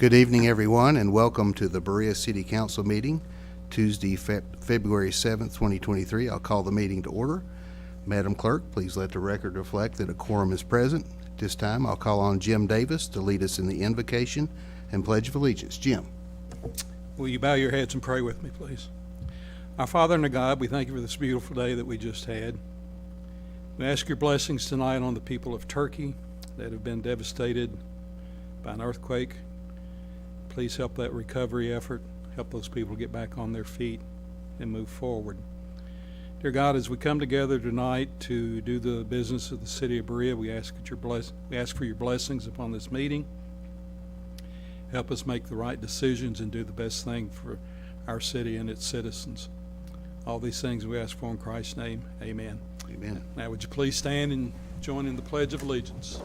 Good evening, everyone, and welcome to the Berea City Council meeting, Tuesday, February 7th, 2023. I'll call the meeting to order. Madam Clerk, please let the record reflect that a quorum is present. At this time, I'll call on Jim Davis to lead us in the invocation and Pledge of Allegiance. Jim. Will you bow your heads and pray with me, please? Our Father and our God, we thank you for this beautiful day that we just had. We ask your blessings tonight on the people of Turkey that have been devastated by an earthquake. Please help that recovery effort. Help those people get back on their feet and move forward. Dear God, as we come together tonight to do the business of the city of Berea, we ask for your blessings upon this meeting. Help us make the right decisions and do the best thing for our city and its citizens. All these things we ask for in Christ's name. Amen. Amen. Now would you please stand and join in the Pledge of Allegiance.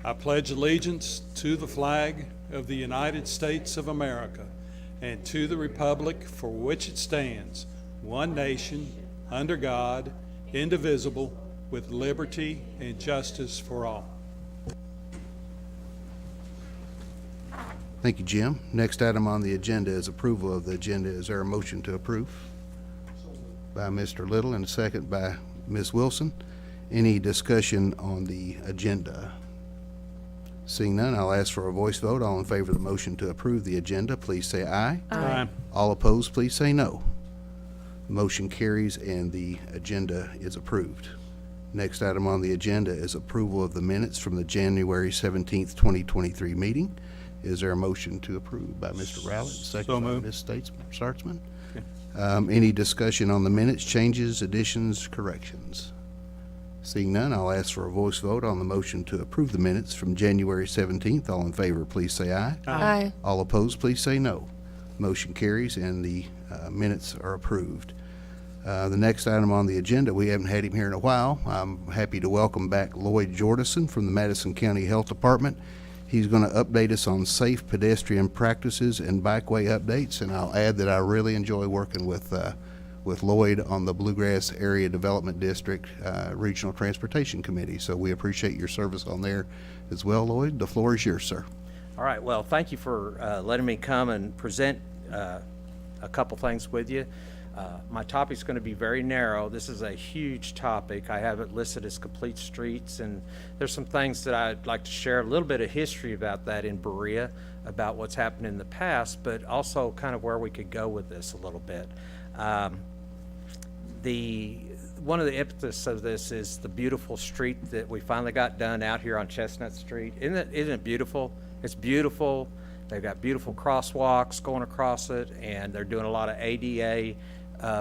I pledge allegiance to the flag of the United States of America and to the republic for which it stands, one nation, under God, indivisible, with liberty and justice for all. Thank you, Jim. Next item on the agenda is approval of the agenda. Is there a motion to approve? By Mr. Little and a second by Ms. Wilson. Any discussion on the agenda? Seeing none, I'll ask for a voice vote. All in favor of the motion to approve the agenda, please say aye. Aye. All opposed, please say no. The motion carries and the agenda is approved. Next item on the agenda is approval of the minutes from the January 17th, 2023 meeting. Is there a motion to approve by Mr. Rowlett, second So by moved. Ms. Startzman? Okay. Any discussion on the minutes, changes, additions, corrections? Seeing none, I'll ask for a voice vote on the motion to approve the minutes from January 17th. All in favor, please say aye. Aye. All opposed, please say no. Motion carries and the minutes are approved. The next item on the agenda, we haven't had him here in a while. I'm happy to welcome back Lloyd Jordison from the Madison County Health Department. He's going to update us on safe pedestrian practices and bikeway updates, and I'll add that I really enjoy working with Lloyd on the Bluegrass Area Development District Regional Transportation Committee. So we appreciate your service on there as well, Lloyd. The floor is yours, sir. All right, well, thank you for letting me come and present a couple things with you. My topic's going to be very narrow. This is a huge topic. I have it listed as complete streets, and there's some things that I'd like to share, a little bit of history about that in Berea, about what's happened in the past, but also kind of where we could go with this a little bit. One of the impetus of this is the beautiful street that we finally got done out here on Chestnut Street. Isn't it beautiful? It's beautiful. They've got beautiful crosswalks going across it, and they're doing a lot of ADA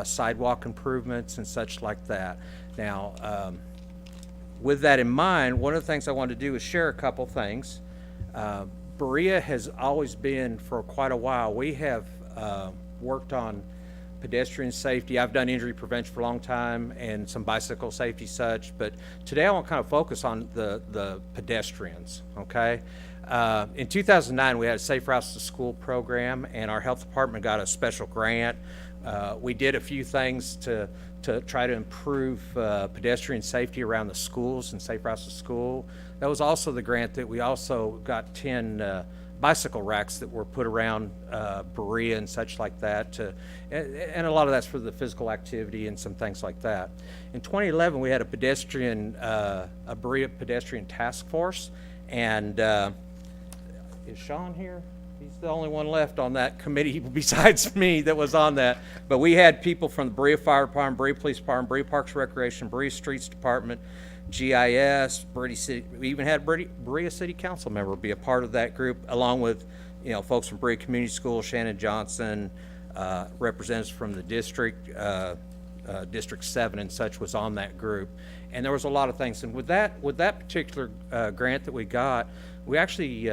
sidewalk improvements and such like that. Now, with that in mind, one of the things I want to do is share a couple things. Berea has always been, for quite a while, we have worked on pedestrian safety. I've done injury prevention for a long time and some bicycle safety such, but today I want to kind of focus on the pedestrians, okay? In 2009, we had a Safe Routes to School program, and our health department got a special grant. We did a few things to try to improve pedestrian safety around the schools and Safe Routes to School. That was also the grant that we also got 10 bicycle racks that were put around Berea and such like that, and a lot of that's for the physical activity and some things like that. In 2011, we had a Berea pedestrian task force, and is Sean here? He's the only one left on that committee besides me that was on that. But we had people from the Berea Fire Department, Berea Police Department, Berea Parks Recreation, Berea Streets Department, GIS, Berea City. We even had Berea City Council member be a part of that group, along with folks from Berea Community School, Shannon Johnson, representatives from the district, District 7 and such was on that group. And there was a lot of things. And with that particular grant that we got, we actually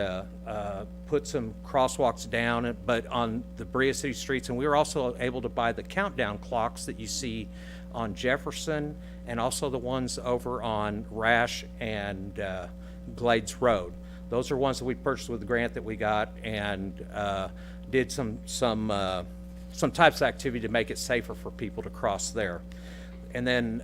put some crosswalks down, but on the Berea City streets, and we were also able to buy the countdown clocks that you see on Jefferson, and also the ones over on Rash and Glades Road. Those are ones that we purchased with the grant that we got, and did some types of activity to make it safer for people to cross there. And then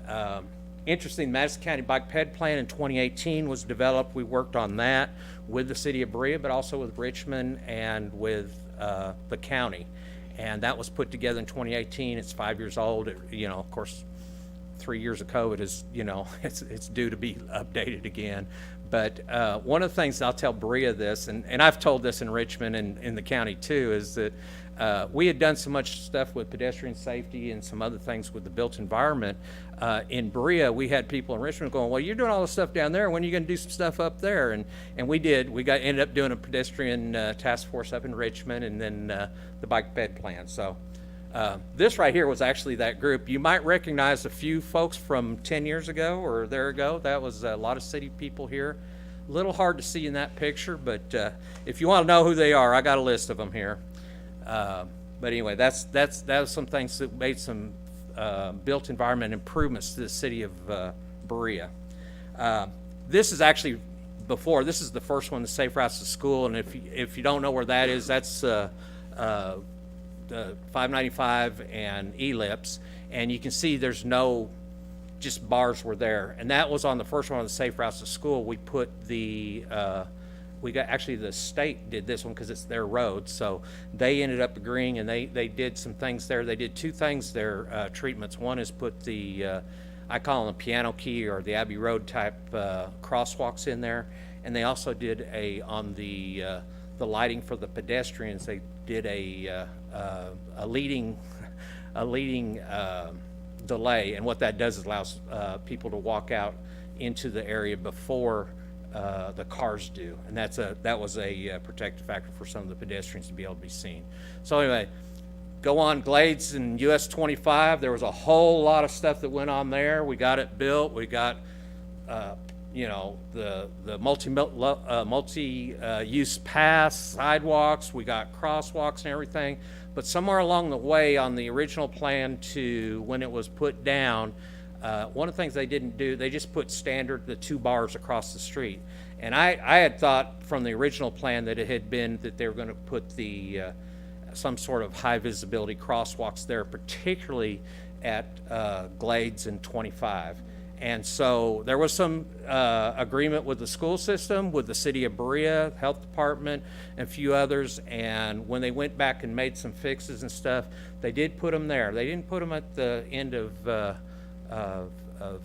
Interesting, Madison County Bike Ped Plan in 2018 was developed. We worked on that with the city of Berea, but also with Richmond and with the county. And that was put together in 2018. It's 5 years old. Of course, 3 years of COVID is, it's due to be updated again. But one of the things I'll tell Berea this, and I've told this in Richmond and in the county too, is that we had done so much stuff with pedestrian safety and some other things with the built environment. In Berea, we had people in Richmond going, well, you're doing all this stuff down there. When are you going to do some stuff up there? And we did. We ended up doing a pedestrian task force up in Richmond, and then the bike bed plan. So this right here was actually that group. You might recognize a few folks from 10 years ago or there ago. That was a lot of city people here. A little hard to see in that picture, but if you want to know who they are, I got a list of them here. But anyway, that was some things that made some built environment improvements to the city of Berea. This is actually this is the first one, the Safe Routes to School, and if you don't know where that is, that's the 595 and Ellipse, and you can see there's no, just bars were there, and that was on the first one on the Safe Routes to School. We put actually the state did this one because it's their road, so they ended up agreeing, and they did some things there. They did two things there, treatments. One is put the, I call them the piano key or the Abbey Road type crosswalks in there, and they also did on the lighting for the pedestrians. They did a leading delay, and what that does is allows people to walk out into the area before the cars do, and that was a protective factor for some of the pedestrians to be able to be seen. So anyway, go on Glades and US 25. There was a whole lot of stuff that went on there. We got it built. We got the multi-use paths, sidewalks. We got crosswalks and everything. But somewhere along the way on the original plan to when it was put down, one of the things they didn't do, they just put the 2 bars across the street. And I had thought from the original plan that it had been that they were going to put some sort of high visibility crosswalks there, particularly at Glades and 25. And so there was some agreement with the school system, with the city of Berea, health department, and a few others. And when they went back and made some fixes and stuff, they did put them there. They didn't put them at the end of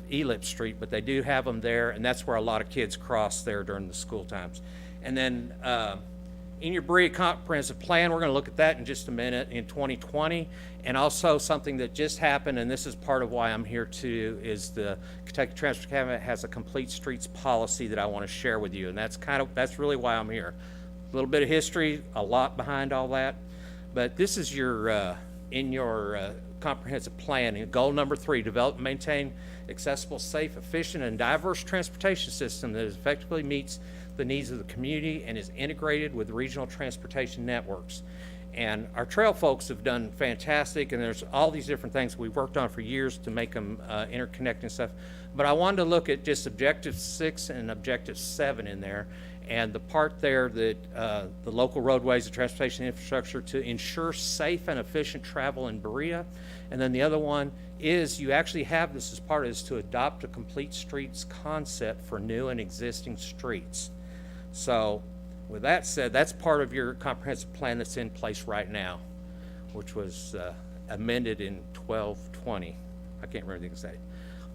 Ellipse Street, but they do have them there, and that's where a lot of kids cross there during the school times. And then in your Berea comprehensive plan, we're going to look at that in just a minute, in 2020. And also something that just happened, and this is part of why I'm here too, is the Kentucky Transportation Cabinet has a complete streets policy that I want to share with you, and that's really why I'm here. A little bit of history, a lot behind all that, but this is in your comprehensive plan. And goal number 3: develop and maintain accessible, safe, efficient, and diverse transportation system that effectively meets the needs of the community and is integrated with regional transportation networks. And our trail folks have done fantastic, and there's all these different things we've worked on for years to make them interconnect and stuff. But I wanted to look at just Objective 6 and Objective 7 in there, and the part there that the local roadways and transportation infrastructure to ensure safe and efficient travel in Berea. And then the other one is you actually have this as part of this, to adopt a complete streets concept for new and existing streets. So with that said, that's part of your comprehensive plan that's in place right now, which was amended in 12/20. I can't remember the exact.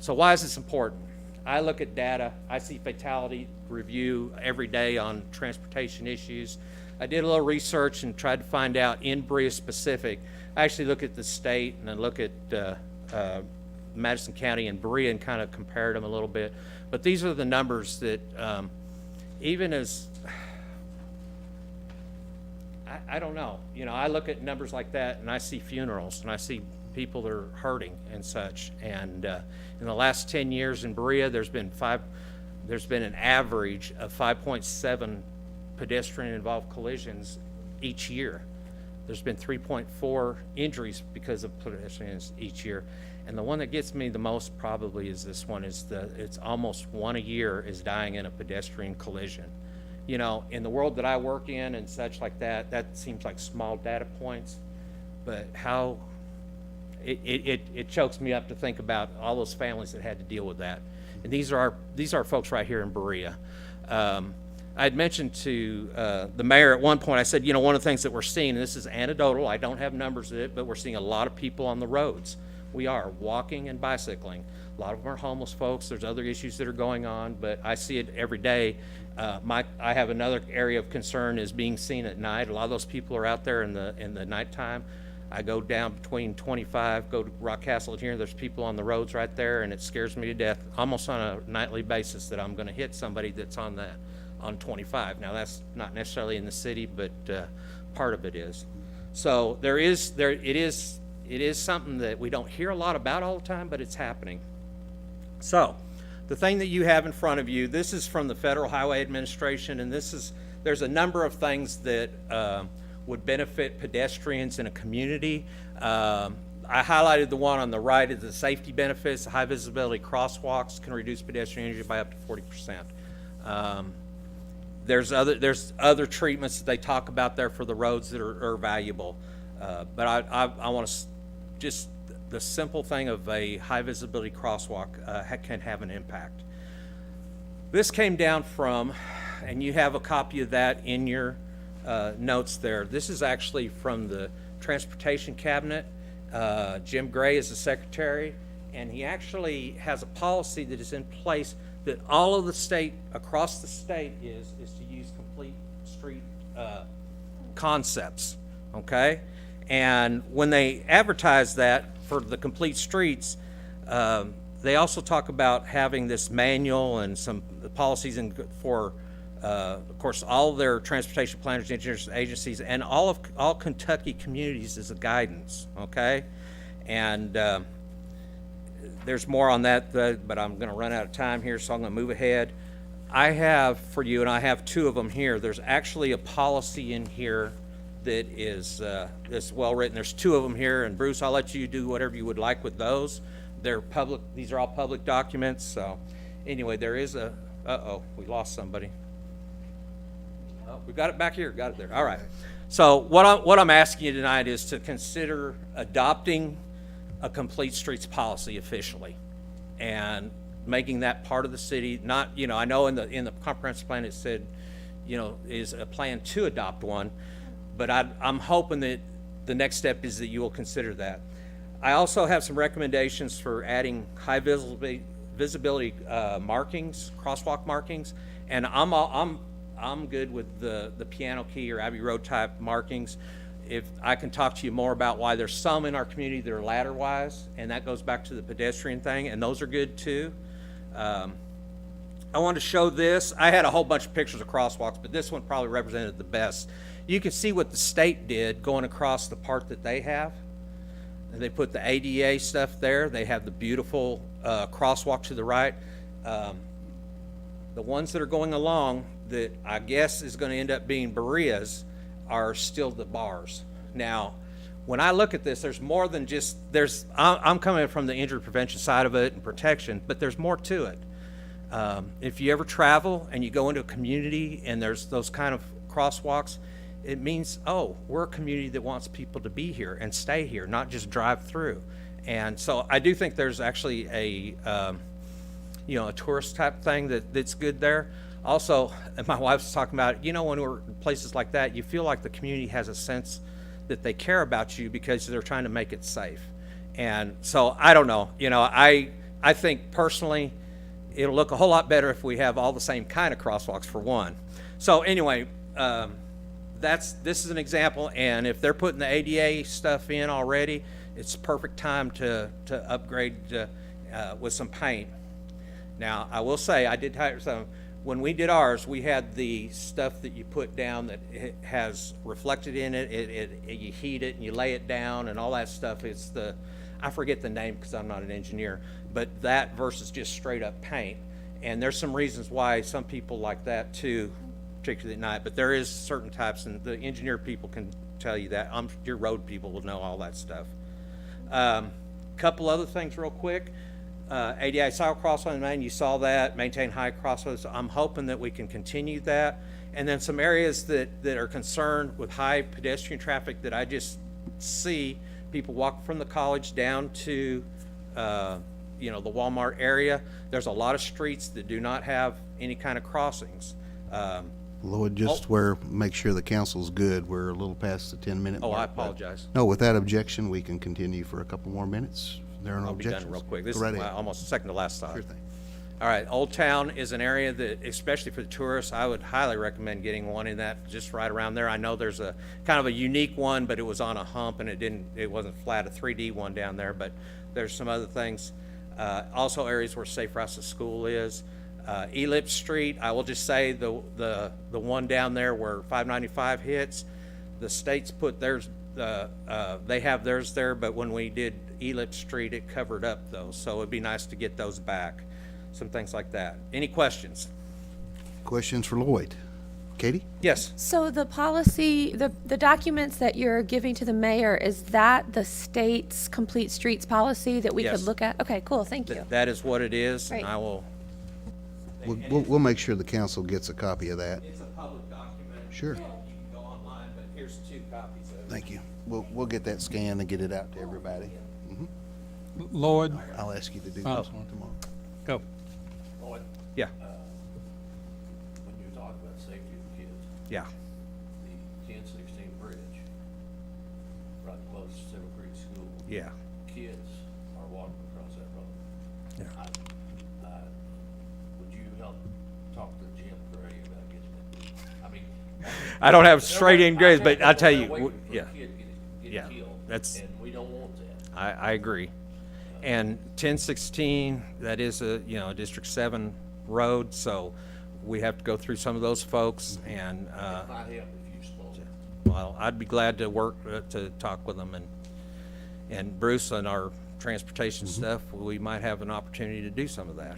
So why is this important? I look at data. I see fatality review every day on transportation issues. I did a little research and tried to find out in Berea specific. I actually look at the state and then look at Madison County and Berea and kind of compared them a little bit. But these are the numbers that even as, I don't know, I look at numbers like that and I see funerals and I see people that are hurting and such. And in the last 10 years in Berea, there's been an average of 5.7 pedestrian-involved collisions each year. There's been 3.4 injuries because of pedestrians each year. And the one that gets me the most probably is this one, it's almost 1 a year is dying in a pedestrian collision. In the world that I work in and such like that, that seems like small data points, but how it chokes me up to think about all those families that had to deal with that. And these are folks right here in Berea. I had mentioned to the mayor at one point, I said, one of the things that we're seeing, and this is anecdotal, I don't have numbers of it, but we're seeing a lot of people on the roads. We are walking and bicycling. A lot of them are homeless folks. There's other issues that are going on, but I see it every day. I have another area of concern is being seen at night. A lot of those people are out there in the nighttime. I go down between 25, go to Rock Castle here, there's people on the roads right there, and it scares me to death almost on a nightly basis that I'm gonna hit somebody that's on 25. Now, that's not necessarily in the city, but part of it is. So it is something that we don't hear a lot about all the time, but it's happening. So, the thing that you have in front of you, this is from the Federal Highway Administration, and there's a number of things that would benefit pedestrians in a community. I highlighted the one on the right is the safety benefits. High visibility crosswalks can reduce pedestrian injury by up to 40%. There's other treatments that they talk about there for the roads that are valuable. But I want to just the simple thing of a high visibility crosswalk can have an impact. This came down from, and you have a copy of that in your notes there. This is actually from the Transportation Cabinet. Jim Gray is the secretary, and he actually has a policy that is in place that all of the state, across the state, is to use complete street concepts, okay? And when they advertise that for the complete streets, they also talk about having this manual and some policies for of course, all their transportation planners, engineers, agencies, and all Kentucky communities as a guidance, okay? And there's more on that, but I'm going to run out of time here, so I'm going to move ahead. I have for you, and I have two of them here, there's actually a policy in here that is well written. There's two of them here, and Bruce, I'll let you do whatever you would like with those. They're public, these are all public documents, so anyway, there is a, we lost somebody. Oh, we got it back here, got it there, all right. So what I'm asking you tonight is to consider adopting a complete streets policy officially and making that part of the city. Not, I know in the comprehensive plan it said, is a plan to adopt one, but I'm hoping that the next step is that you will consider that. I also have some recommendations for adding high visibility markings, crosswalk markings, and I'm good with the piano key or Abbey Road type markings. If I can talk to you more about why there's some in our community that are ladder wise, and that goes back to the pedestrian thing, and those are good too. I wanted to show this. I had a whole bunch of pictures of crosswalks, but this one probably represented the best. You can see what the state did going across the part that they have. They put the ADA stuff there. They have the beautiful crosswalk to the right. The ones that are going along that I guess is going to end up being Berea's are still the bars. Now, when I look at this, there's more than just, I'm coming from the injury prevention side of it and protection, but there's more to it. If you ever travel and you go into a community and there's those kind of crosswalks, it means, we're a community that wants people to be here and stay here, not just drive through. And so I do think there's actually a tourist type thing that's good there. Also, my wife's talking about, when we're in places like that, you feel like the community has a sense that they care about you because they're trying to make it safe. And so I don't know, I think personally it'll look a whole lot better if we have all the same kind of crosswalks for one. So anyway, this is an example, and if they're putting the ADA stuff in already, it's perfect time to upgrade with some paint. Now, I will say, I did hire some. When we did ours, we had the stuff that you put down that has reflected in it. You heat it and you lay it down and all that stuff. It's I forget the name because I'm not an engineer, but that versus just straight up paint. And there's some reasons why some people like that too, particularly at night, but there is certain types, and the engineer people can tell you that. Your road people will know all that stuff. Couple other things real quick. ADA sidewalk crosswalk main, you saw that, maintain high crosswalks. I'm hoping that we can continue that. And then some areas that are concerned with high pedestrian traffic that I just see people walk from the college down to, you know, the Walmart area. There's a lot of streets that do not have any kind of crossings. Lloyd, just make sure the council's good. We're a little past the 10-minute mark. Oh, I but- apologize. No, without objection, we can continue for a couple more minutes. There are no I'll be objections. done real quick. This Go is right my ahead. almost second to last slide. Sure thing. All right, Old Town is an area that, especially for the tourists, I would highly recommend getting one in that, just right around there. I know there's a kind of a unique one, but it was on a hump and it wasn't flat, a 3D one down there, but there's some other things. Also areas where Safe Routes to School is. Ellipse Street, I will just say the one down there where 595 hits, the state's put theirs, they have theirs there, but when we did Ellipse Street, it covered up those, so it'd be nice to get those back. Some things like that. Any questions? Questions for Lloyd? Katie? Yes. So the policy, the documents that you're giving to the mayor, is that the state's complete streets policy that we Yes. could look at? Okay, cool, thank you. That is what it is, and Great. I will. We'll make sure the council gets a copy of that. It's a public document. Sure. You can go online, but here's 2 copies of it. Thank you. We'll get that scanned and get it out to everybody. Lloyd, I'll ask you to do Oh. that tomorrow. go. Lloyd, Yeah, when you talk about safety of the kids, yeah. the 1016 bridge, right close to Silver Creek School. Yeah. Kids are walking across that road. Yeah. Would you help talk to Jim Gray about getting it? I mean. I don't have straight in grades, I know but I'll tell you, they're waiting for a yeah, kid to Yeah, get killed, that's- and we don't want that. I agree. And 1016, that is a, you know, a District 7 road, so we have to go through some of those folks, and, It might help if you spoke. well, I'd be glad to work, to talk with them, and Bruce and our transportation stuff, we might have an opportunity to do some of that.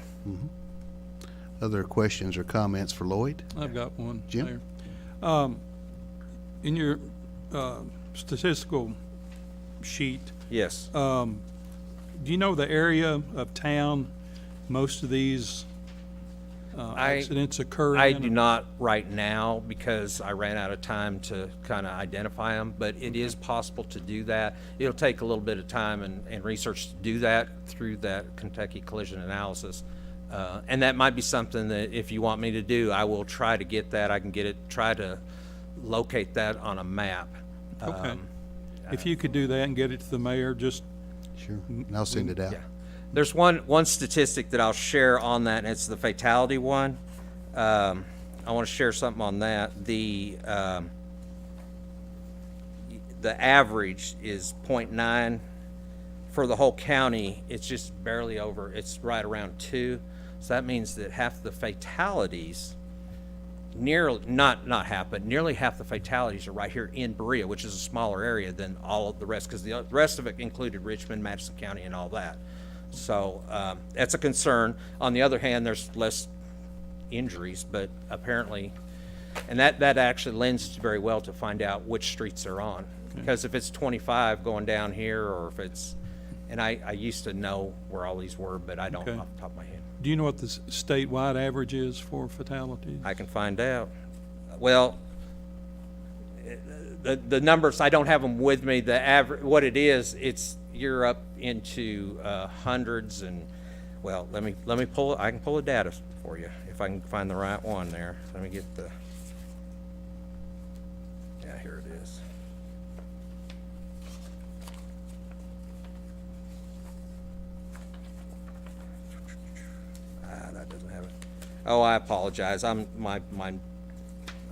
Other questions or comments for Lloyd? I've got one. Jim? Mayor. In your statistical sheet, Yes. do you know the area of town most of these accidents occur in? I do not right now because I ran out of time to kind of identify them, but it is possible to do that. It'll take a little bit of time and research to do that through that Kentucky collision analysis. And that might be something that if you want me to do, I will try to get that. I can get it, try to locate that on a map. Okay. If you could do that and get it to the mayor, just, Sure. And I'll send it out. Yeah. There's one statistic that I'll share on that, and it's the fatality one. I want to share something on that. The average is 0.9 for the whole county. It's just barely over. It's right around 2. So that means that half the fatalities, nearly not half, but nearly half the fatalities are right here in Berea, which is a smaller area than all of the rest, because the rest of it included Richmond, Madison County, and all that. So that's a concern. On the other hand, there's less injuries, but apparently, and that actually lends very well to find out which streets they're on. Because if it's 25 going down here, or if it's, and I used to know where all these were, but I don't Okay. off the top of my head. do you know what the statewide average is for fatalities? I can find out. Well, the numbers, I don't have them with me. The average, what it is, you're up into hundreds, and well, let me pull. I can pull the data for you if I can find the right one there. Let me get the. Yeah, here it is. That doesn't have it. Oh, I apologize. I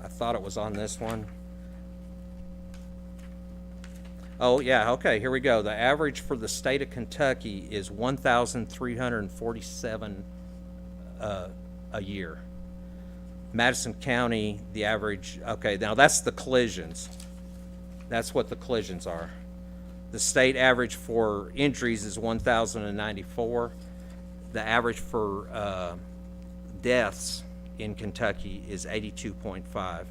thought it was on this one. Oh, yeah, okay, here we go. The average for the state of Kentucky is 1,347 a year. Madison County, the average, okay, now that's the collisions. That's what the collisions are. The state average for injuries is 1,094. The average for deaths in Kentucky is 82.5.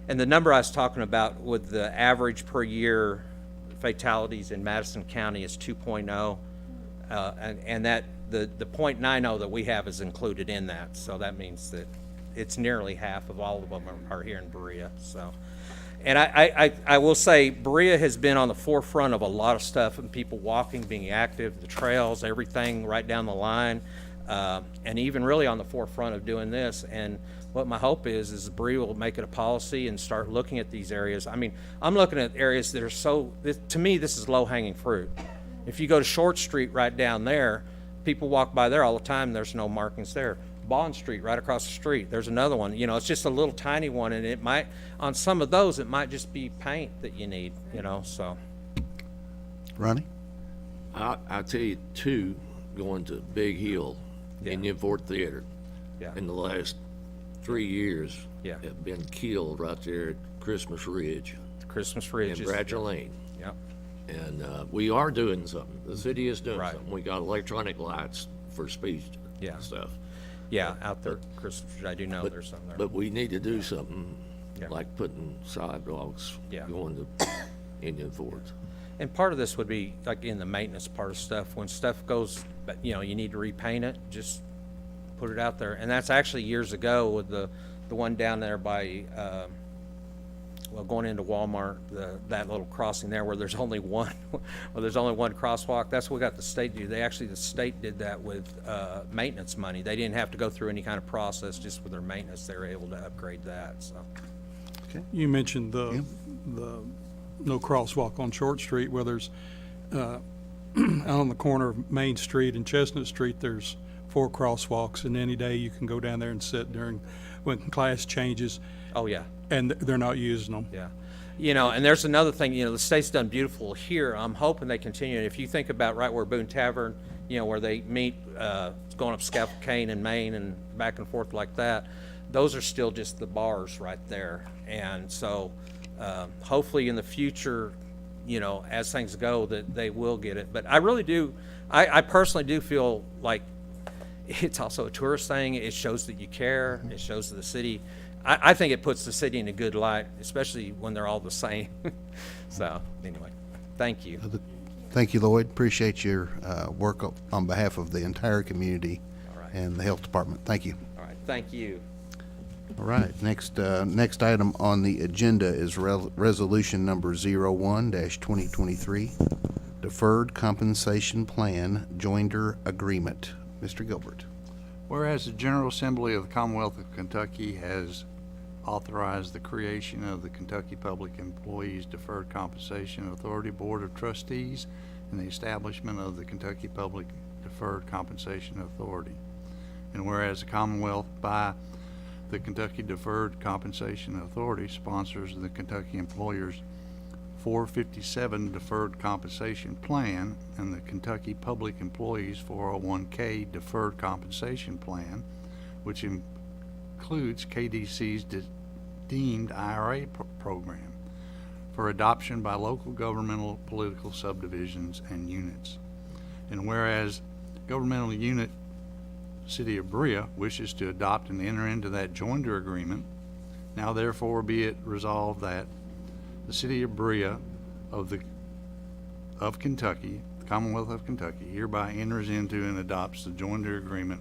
And the number I was talking about with the average per year fatalities in Madison County is 2.0. And that the 0.90 that we have is included in that. So that means that it's nearly half of all of them are here in Berea. So, And I will say, Berea has been on the forefront of a lot of stuff, and people walking, being active, the trails, everything right down the line, and even really on the forefront of doing this. And what my hope is Berea will make it a policy and start looking at these areas. I mean, I'm looking at areas that are to me, this is low-hanging fruit. If you go to Short Street right down there, people walk by there all the time, there's no markings there. Bond Street, right across the street, there's another one. You know, it's just a little tiny one, and it might, on some of those, it might just be paint that you need, you know, so. Ronnie? I'll tell you two, going to Big Hill, Yeah. Indian Fort Theater, Yeah. in the last 3 years, Yeah. have been killed right there at Christmas Ridge Christmas Ridge and is. Bradger Lane. Yeah, And we are doing something. The city is doing Right. something. We got electronic lights for speed Yeah. stuff. yeah, out there, Christmas Ridge, I do know there's some there. But we need to do something Yeah. like putting sidewalks Yeah. going to Indian Fort. And part of this would be like in the maintenance part of stuff, when stuff goes, but you know, you need to repaint it, just put it out there. And that's actually years ago with the one down there by, well, going into Walmart, that little crossing there where there's only one, crosswalk. That's what we got the state to do. The state did that with, maintenance money. They didn't have to go through any kind of process, just with their maintenance, they were able to upgrade that, so. You mentioned the no crosswalk on Short Street, where there's, out on the corner of Main Street and Chestnut Street, there's 4 crosswalks, and any day you can go down there and sit when class changes, Oh, yeah. and they're not using them. Yeah. You know, and there's another thing, you know, the state's done beautiful here. I'm hoping they continue. If you think about right where Boone Tavern, you know, where they meet, going up Scalpel Cane and Main and back and forth like that, those are still just the bars right there. And so, hopefully in the future, you know, as things go, that they will get it. But I really do, I personally do feel like it's also a tourist thing. It shows that you care. It shows that the city, I think it puts the city in a good light, especially when they're all the same. So, anyway, thank you. Thank you, Lloyd. Appreciate your work on behalf of the entire community All right. and the health department. Thank you. All right, thank you. All right, next item on the agenda is resolution number 01-2023, Deferred Compensation Plan Joinder Agreement. Mr. Gilbert. Whereas the General Assembly of the Commonwealth of Kentucky has authorized the creation of the Kentucky Public Employees Deferred Compensation Authority Board of Trustees and the establishment of the Kentucky Public Deferred Compensation Authority. And whereas the Commonwealth, by the Kentucky Deferred Compensation Authority, sponsors the Kentucky Employers 457 Deferred Compensation Plan and the Kentucky Public Employees 401k Deferred Compensation Plan, which includes KDC's deemed IRA program, for adoption by local governmental political subdivisions and units. And whereas governmental unit City of Berea wishes to adopt and enter into that joinder agreement, now therefore be it resolved that the City of Berea of Kentucky, the Commonwealth of Kentucky, hereby enters into and adopts the joinder agreement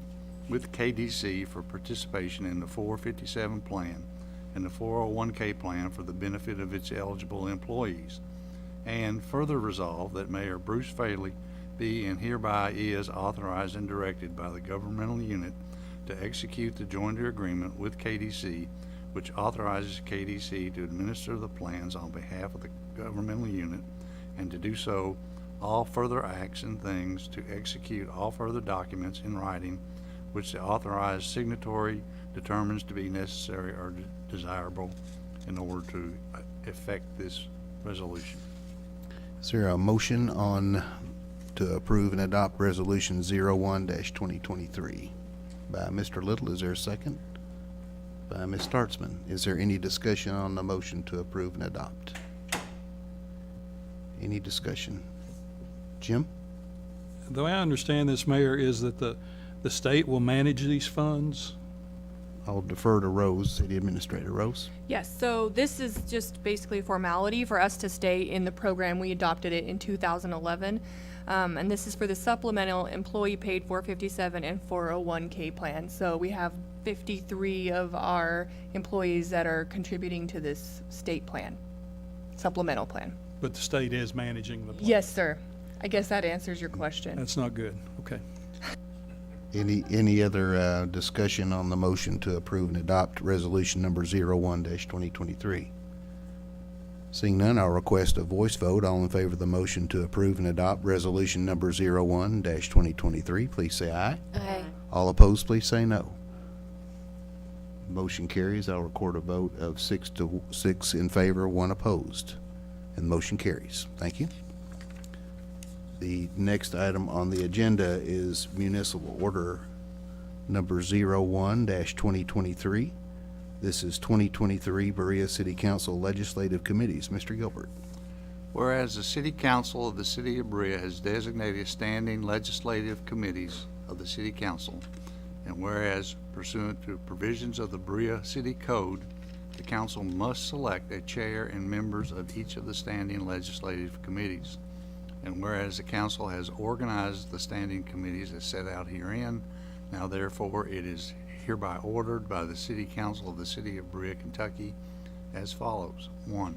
with KDC for participation in the 457 plan and the 401k plan for the benefit of its eligible employees. And further resolve that Mayor Bruce Faley be and hereby is authorized and directed by the governmental unit to execute the joinder agreement with KDC, which authorizes KDC to administer the plans on behalf of the governmental unit and to do so all further acts and things to execute all further documents in writing which the authorized signatory determines to be necessary or desirable in order to effect this resolution. Is there a motion to approve and adopt resolution 01-2023 by Mr. Little? Is there a second? By Ms. Startzman. Is there any discussion on the motion to approve and adopt? Any discussion? Jim? The way I understand this, Mayor, is that the state will manage these funds. I'll defer to Rose, City Administrator. Rose? Yes, so this is just basically a formality for us to stay in the program. We adopted it in 2011. And this is for the supplemental employee paid 457 and 401k plan. So we have 53 of our employees that are contributing to this state plan, supplemental plan. But the state is managing the plan. Yes, sir. I guess that answers your question. That's not good. Okay. Any other discussion on the motion to approve and adopt resolution number 01-2023? Seeing none, I'll request a voice vote. All in favor of the motion to approve and adopt resolution number 01-2023, please say aye. Aye. All opposed, please say no. Motion carries. I'll record a vote of 6 in favor, 1 opposed, and the motion carries. Thank you. The next item on the agenda is municipal order number 01-2023. This is 2023 Berea City Council Legislative Committees. Mr. Gilbert. Whereas the City Council of the City of Berea has designated standing legislative committees of the City Council, and whereas pursuant to provisions of the Berea City Code, the council must select a chair and members of each of the standing legislative committees. And whereas the council has organized the standing committees as set out herein, now therefore it is hereby ordered by the City Council of the City of Berea, Kentucky, as follows. 1.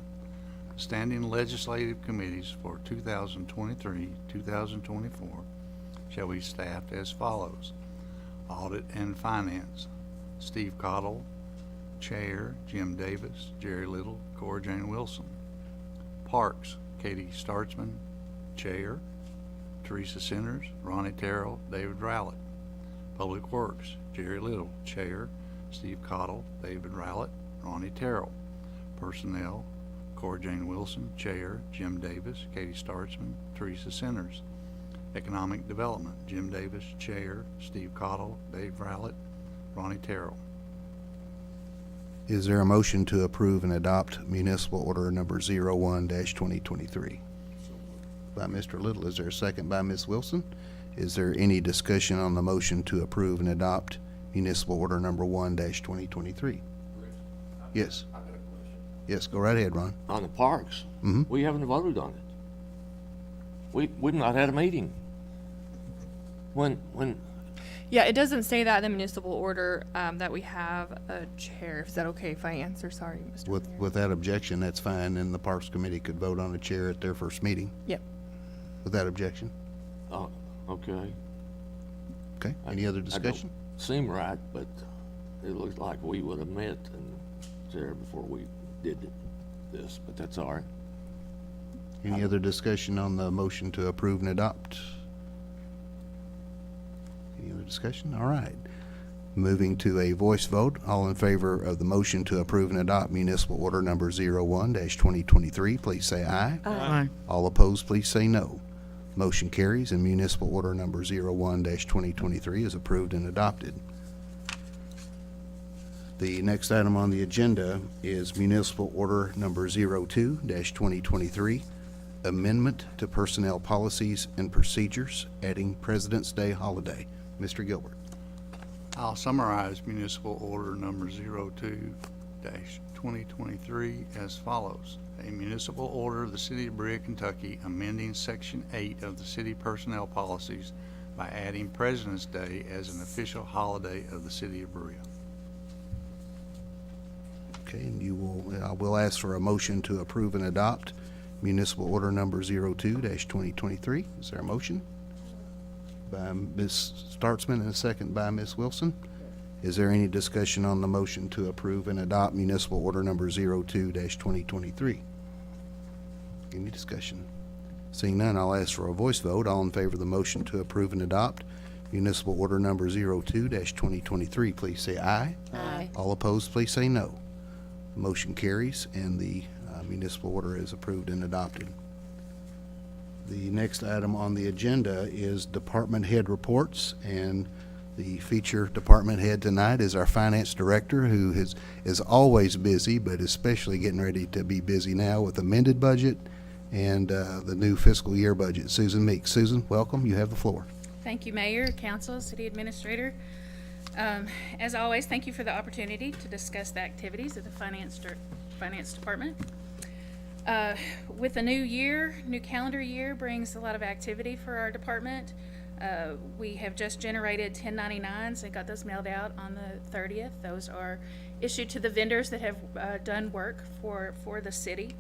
Standing legislative committees for 2023-2024 shall be staffed as follows. Audit and Finance, Steve Cottle, Chair, Jim Davis, Jerry Little, Cora Jane Wilson. Parks, Katie Startzman, Chair, Teresa Sinners, Ronnie Terrell, David Rowlett. Public Works, Jerry Little, Chair, Steve Cottle, David Rowlett, Ronnie Terrell. Personnel, Cora Jane Wilson, Chair, Jim Davis, Katie Startzman, Teresa Sinners. Economic Development, Jim Davis, Chair, Steve Cottle, Dave Rowlett, Ronnie Terrell. Is there a motion to approve and adopt municipal order number 01-2023? By Mr. Little. Is there a second by Ms. Wilson? Is there any discussion on the motion to approve and adopt municipal order number 1-2023? Yes. I've got a question. Yes, go right ahead, Ron. On the parks, Mhm. we haven't voted on it. We've not had a meeting. When, Yeah, it doesn't say that in the municipal order that we have a chair. Is that okay if I answer? Sorry, Mr. Mayor. With that objection, that's fine, and the Parks Committee could vote on a chair at their first meeting. Yep. With that objection? okay. Okay, any other I don't discussion? seem right, but it looks like we would have met and there before we did this, but that's all right. Any other discussion on the motion to approve and adopt? Any other discussion? All right. Moving to a voice vote, all in favor of the motion to approve and adopt municipal order number 01-2023, please say aye. Aye. All opposed, please say no. Motion carries and municipal order number 01-2023 is approved and adopted. The next item on the agenda is municipal order number 02-2023, amendment to personnel policies and procedures, adding President's Day holiday. Mr. Gilbert. I'll summarize municipal order number 02-2023 as follows. A municipal order of the City of Berea, Kentucky, amending Section 8 of the city personnel policies by adding President's Day as an official holiday of the City of Berea. Okay, and I will ask for a motion to approve and adopt municipal order number 02-2023. Is there a motion? By Ms. Startzman and a second by Ms. Wilson. Is there any discussion on the motion to approve and adopt municipal order number 02-2023? Any discussion? Seeing none, I'll ask for a voice vote. All in favor of the motion to approve and adopt municipal order number 02-2023, please say aye. Aye. All opposed, please say no. Motion carries and the municipal order is approved and adopted. The next item on the agenda is department head reports, and the feature department head tonight is our finance director, who is always busy, but especially getting ready to be busy now with amended budget and the new fiscal year budget. Susan Meeks. Susan, welcome. You have the floor. Thank you, Mayor, Council, City Administrator. As always, thank you for the opportunity to discuss the activities of the Finance Department. With the new year, new calendar year brings a lot of activity for our department. We have just generated 1099s and got those mailed out on the 30th. Those are issued to the vendors that have done work for the city.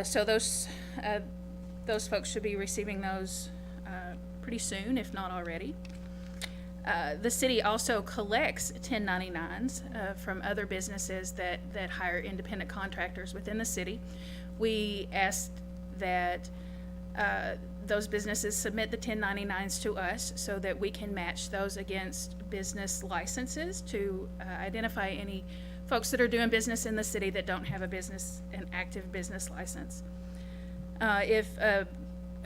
So those folks should be receiving those pretty soon, if not already. The city also collects 1099s from other businesses that hire independent contractors within the city. We ask that those businesses submit the 1099s to us so that we can match those against business licenses to identify any folks that are doing business in the city that don't have an active business license. If a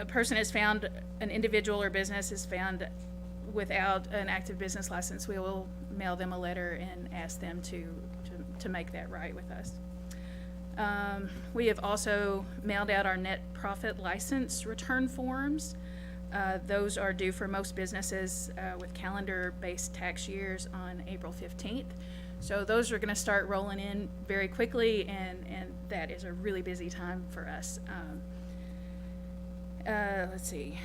person is found, an individual or business is found without an active business license, we will mail them a letter and ask them to make that right with us. We have also mailed out our net profit license return forms. Those are due for most businesses with calendar-based tax years on April 15th. So those are going to start rolling in very quickly, and that is a really busy time for us. Let's see.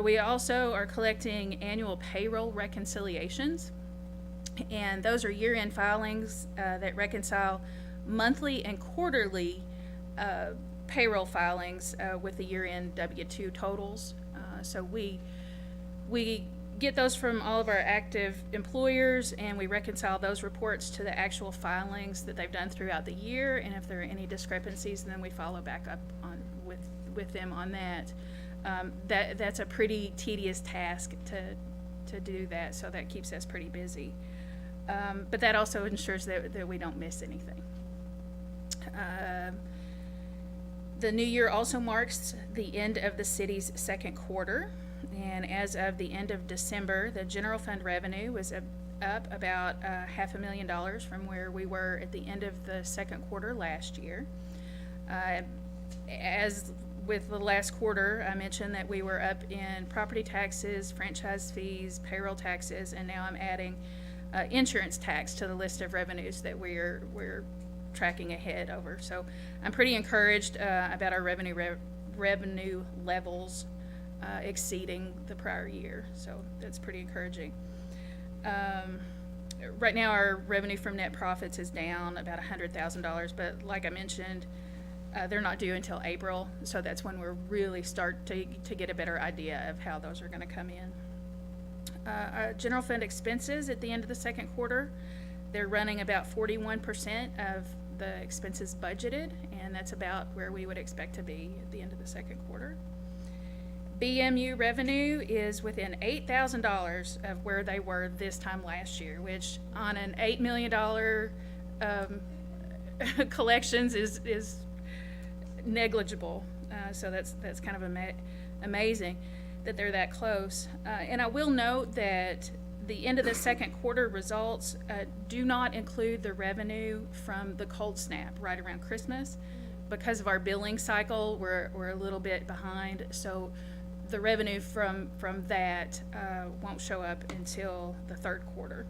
We also are collecting annual payroll reconciliations, and those are year-end filings that reconcile monthly and quarterly payroll filings with the year-end W-2 totals. So we get those from all of our active employers, and we reconcile those reports to the actual filings that they've done throughout the year, and if there are any discrepancies, then we follow back up on with them on that. That's a pretty tedious task to do that, so that keeps us pretty busy. But that also ensures that we don't miss anything. The new year also marks the end of the city's second quarter, and as of the end of December, the general fund revenue was up about $500,000 from where we were at the end of the second quarter last year. As with the last quarter, I mentioned that we were up in property taxes, franchise fees, payroll taxes, and now I'm adding insurance tax to the list of revenues that we're tracking ahead over. So I'm pretty encouraged about our revenue levels exceeding the prior year. So that's pretty encouraging. Right now, our revenue from net profits is down about $100,000, but like I mentioned, they're not due until April, so that's when we'll really start to get a better idea of how those are going to come in. Our general fund expenses at the end of the second quarter, they're running about 41% of the expenses budgeted, and that's about where we would expect to be at the end of the second quarter. BMU revenue is within $8,000 of where they were this time last year, which on an $8 million collections is negligible. So that's kind of amazing that they're that close. And I will note that the end of the second quarter results do not include the revenue from the cold snap right around Christmas. Because of our billing cycle, we're a little bit behind. So the revenue from that won't show up until the third quarter.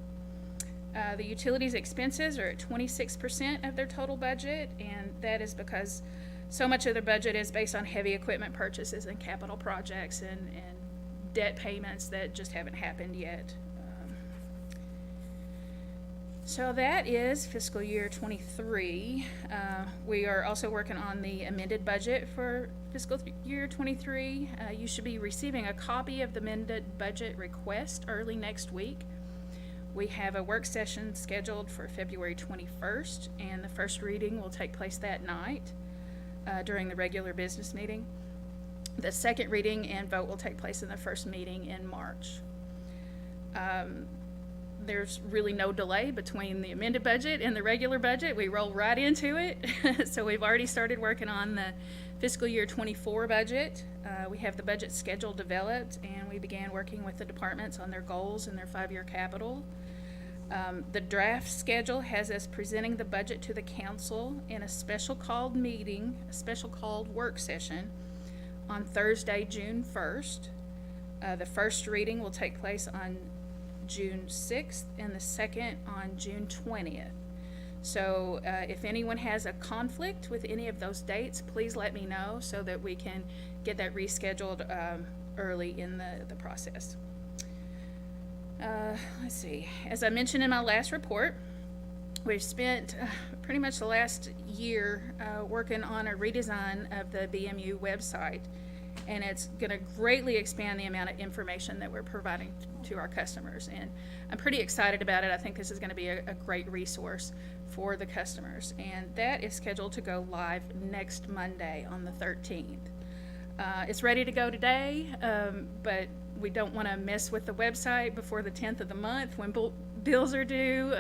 The utilities expenses are at 26% of their total budget, and that is because so much of their budget is based on heavy equipment purchases and capital projects and debt payments that just haven't happened yet. So that is fiscal year 23. We are also working on the amended budget for fiscal year 23. You should be receiving a copy of the amended budget request early next week. We have a work session scheduled for February 21st, and the first reading will take place that night during the regular business meeting. The second reading and vote will take place in the first meeting in March. There's really no delay between the amended budget and the regular budget. We roll right into it. So we've already started working on the fiscal year 24 budget. We have the budget schedule developed, and we began working with the departments on their goals and their 5-year capital. The draft schedule has us presenting the budget to the council in a special called meeting, a special called work session on Thursday, June 1st. The first reading will take place on June 6th and the second on June 20th. So if anyone has a conflict with any of those dates, please let me know so that we can get that rescheduled early in the process. Let's see. As I mentioned in my last report, we've spent pretty much the last year working on a redesign of the BMU website, and it's going to greatly expand the amount of information that we're providing to our customers. And I'm pretty excited about it. I think this is going to be a great resource for the customers. And that is scheduled to go live next Monday on the 13th. It's ready to go today, but we don't want to mess with the website before the 10th of the month when bills are due.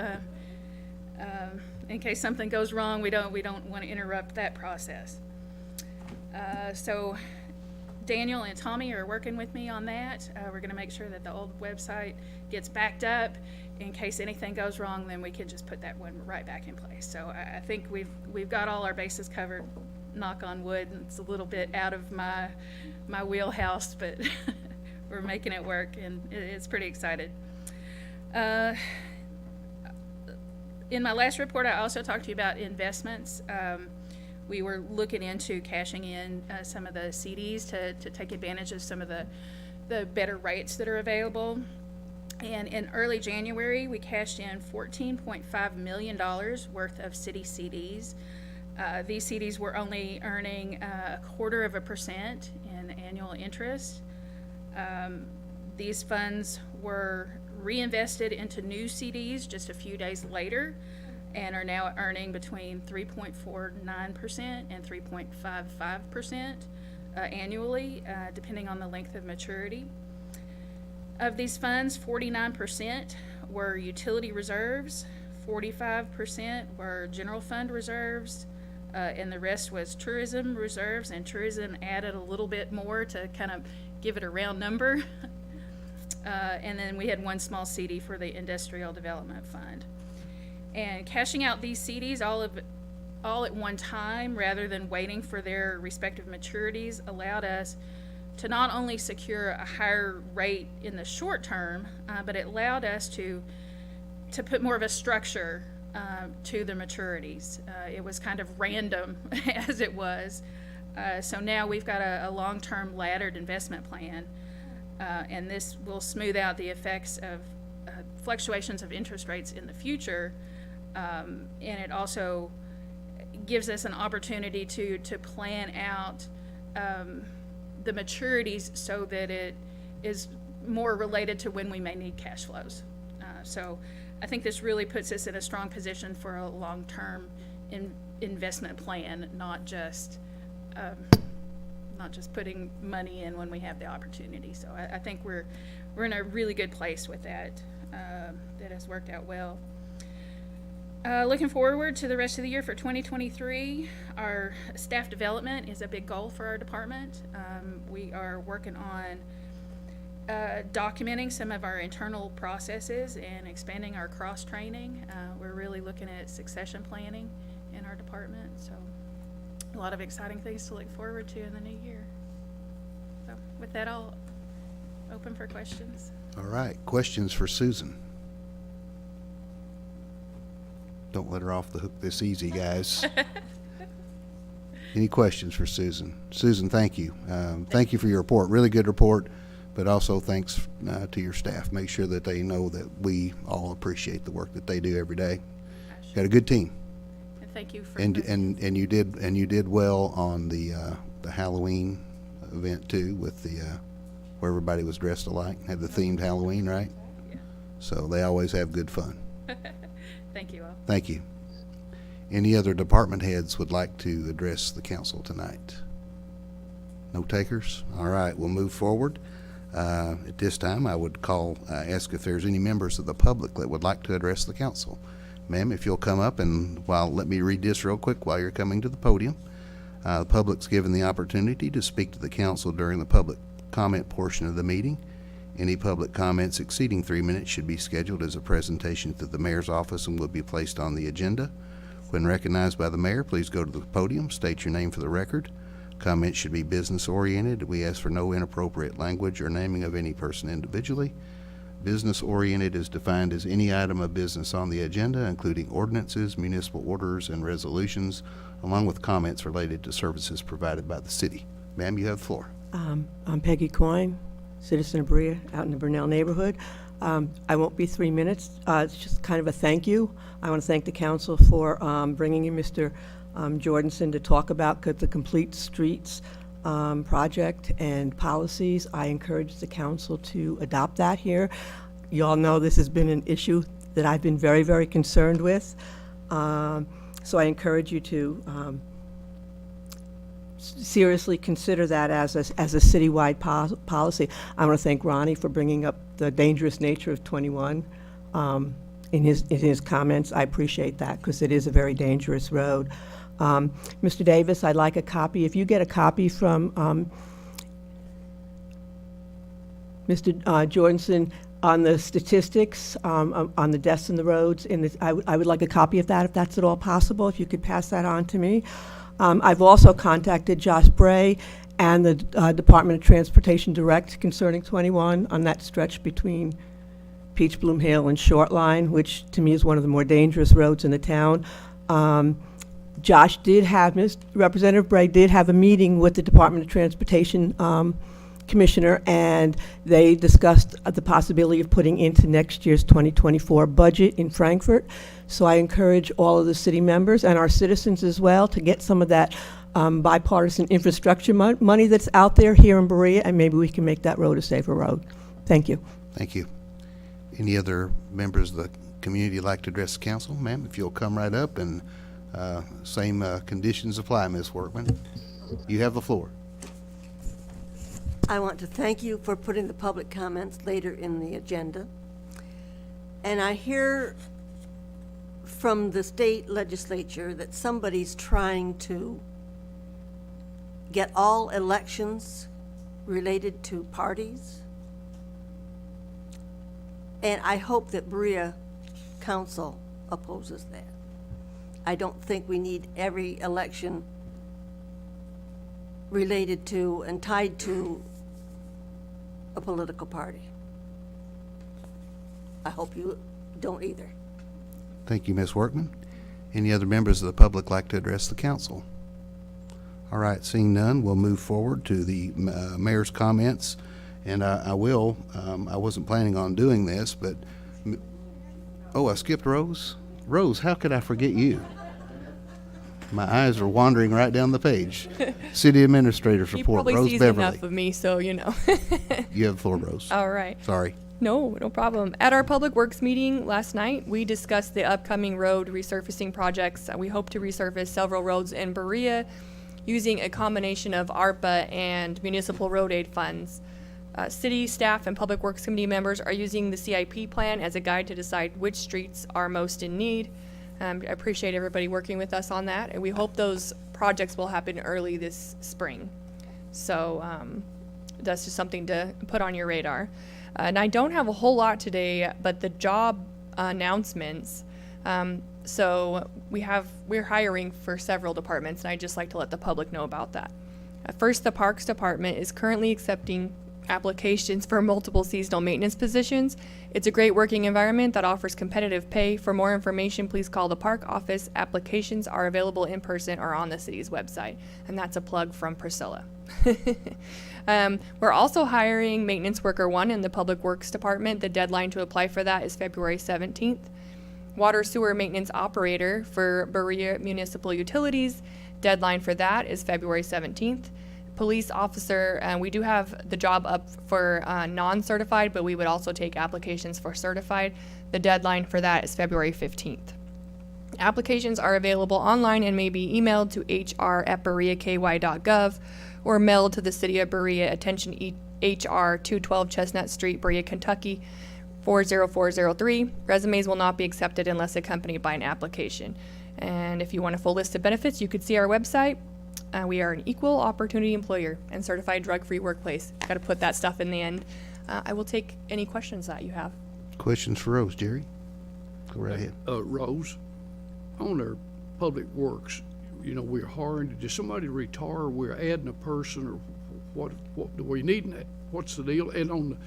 In case something goes wrong, we don't want to interrupt that process. So Daniel and Tommy are working with me on that. We're going to make sure that the old website gets backed up. In case anything goes wrong, then we can just put that one right back in place. So I think we've got all our bases covered, knock on wood. It's a little bit out of my wheelhouse, but we're making it work, and it's pretty excited. In my last report, I also talked to you about investments. We were looking into cashing in some of the CDs to take advantage of some of the better rates that are available. And in early January, we cashed in $14.5 million worth of city CDs. These CDs were only earning 0.25% in annual interest. These funds were reinvested into new CDs just a few days later and are now earning between 3.49% and 3.55% annually, depending on the length of maturity. Of these funds, 49% were utility reserves, 45% were general fund reserves, and the rest was tourism reserves, and tourism added a little bit more to kind of give it a round number. And then we had one small CD for the Industrial Development Fund. And cashing out these CDs all at one time rather than waiting for their respective maturities allowed us to not only secure a higher rate in the short term, but it allowed us to put more of a structure to the maturities. It was kind of random as it was. So now we've got a long-term laddered investment plan, and this will smooth out the effects of fluctuations of interest rates in the future, and it also gives us an opportunity to plan out the maturities so that it is more related to when we may need cash flows. So I think this really puts us in a strong position for a long-term investment plan, not just putting money in when we have the opportunity. So I think we're in a really good place with that. That has worked out well. Looking forward to the rest of the year for 2023, our staff development is a big goal for our department. We are working on documenting some of our internal processes and expanding our cross-training. We're really looking at succession planning in our department, so a lot of exciting things to look forward to in the new year. So with that, I'll open for questions. All right, questions for Susan? Don't let her off the hook this easy, guys. Any questions for Susan? Susan, thank you. Thank you for your report. Really good report, but also thanks to your staff. Make sure that they know that we all appreciate the work that they do every day. Got a good team. And thank you for And you did well on the Halloween event too, with the where everybody was dressed alike, had the themed Halloween, right? Yeah. So they always have good fun. Thank you all. Thank you. Any other department heads would like to address the council tonight? No takers? All right, we'll move forward. At this time, I would ask if there's any members of the public that would like to address the council. Ma'am, if you'll come up and let me read this real quick while you're coming to the podium. The public's given the opportunity to speak to the council during the public comment portion of the meeting. Any public comments exceeding 3 minutes should be scheduled as a presentation to the mayor's office and will be placed on the agenda. When recognized by the mayor, please go to the podium, state your name for the record. Comments should be business oriented. We ask for no inappropriate language or naming of any person individually. Business-oriented is defined as any item of business on the agenda, including ordinances, municipal orders, and resolutions, along with comments related to services provided by the city. Ma'am, you have the floor. I'm Peggy Coyne, citizen of Berea, out in the Burnell neighborhood. I won't be 3 minutes. It's just kind of a thank you. I want to thank the council for bringing in Mr. Jordanson to talk about the Complete Streets project and policies. I encourage the council to adopt that here. You all know this has been an issue that I've been very, very concerned with. So I encourage you to seriously consider that as a citywide policy. I want to thank Ronnie for bringing up the dangerous nature of 21 in his comments. I appreciate that because it is a very dangerous road. Mr. Davis, I'd like a copy. If you get a copy from Mr. Jordanson on the statistics on the deaths in the roads, I would like a copy of that if that's at all possible, if you could pass that on to me. I've also contacted Josh Bray and the Department of Transportation Direct concerning 21 on that stretch between Peach Bloom Hill and Short Line, which to me is one of the more dangerous roads in the town. Josh did have, Representative Bray did have a meeting with the Department of Transportation Commissioner, and they discussed the possibility of putting into next year's 2024 budget in Frankfurt. So I encourage all of the city members and our citizens as well to get some of that bipartisan infrastructure money that's out there here in Berea, and maybe we can make that road a safer road. Thank you. Thank you. Any other members of the community like to address the council? Ma'am, if you'll come right up, and same conditions apply, Ms. Workman. You have the floor. I want to thank you for putting the public comments later in the agenda. And I hear from the state legislature that somebody's trying to get all elections related to parties. And I hope that Berea Council opposes that. I don't think we need every election related to and tied to a political party. I hope you don't either. Thank you, Ms. Workman. Any other members of the public like to address the council? All right, seeing none, we'll move forward to the mayor's comments. And I wasn't planning on doing this, but, oh, I skipped Rose? Rose, how could I forget you? My eyes are wandering right down the page. City Administrator's He report, probably Rose sees Beverly. enough of me, so you know. You have the floor, Rose. All right. Sorry. No problem. At our Public Works meeting last night, we discussed the upcoming road resurfacing projects. We hope to resurface several roads in Berea using a combination of ARPA and municipal road aid funds. City staff and Public Works Committee members are using the CIP plan as a guide to decide which streets are most in need. I appreciate everybody working with us on that, and we hope those projects will happen early this spring. So that's just something to put on your radar. And I don't have a whole lot today, but the job announcements. So we're hiring for several departments, and I'd just like to let the public know about that. First, the Parks Department is currently accepting applications for multiple seasonal maintenance positions. It's a great working environment that offers competitive pay. For more information, please call the park office. Applications are available in person or on the city's website. And that's a plug from Priscilla. We're also hiring maintenance worker 1 in the Public Works Department. The deadline to apply for that is February 17th. Water sewer maintenance operator for Berea Municipal Utilities. Deadline for that is February 17th. Police officer, we do have the job up for non-certified, but we would also take applications for certified. The deadline for that is February 15th. Applications are available online and may be emailed to hr@bereaky.gov or mailed to the City of Berea, attention HR 212 Chestnut Street, Berea, Kentucky 40403. Resumes will not be accepted unless accompanied by an application. And if you want a full list of benefits, you could see our website. We are an equal opportunity employer and certified drug-free workplace. Got to put that stuff in the end. I will take any questions that you have. Questions for Rose, Jerry? Go right ahead. Rose, on our public works, we're hiring, did somebody retire, we're adding a person, or what do we need that? What's the deal? And on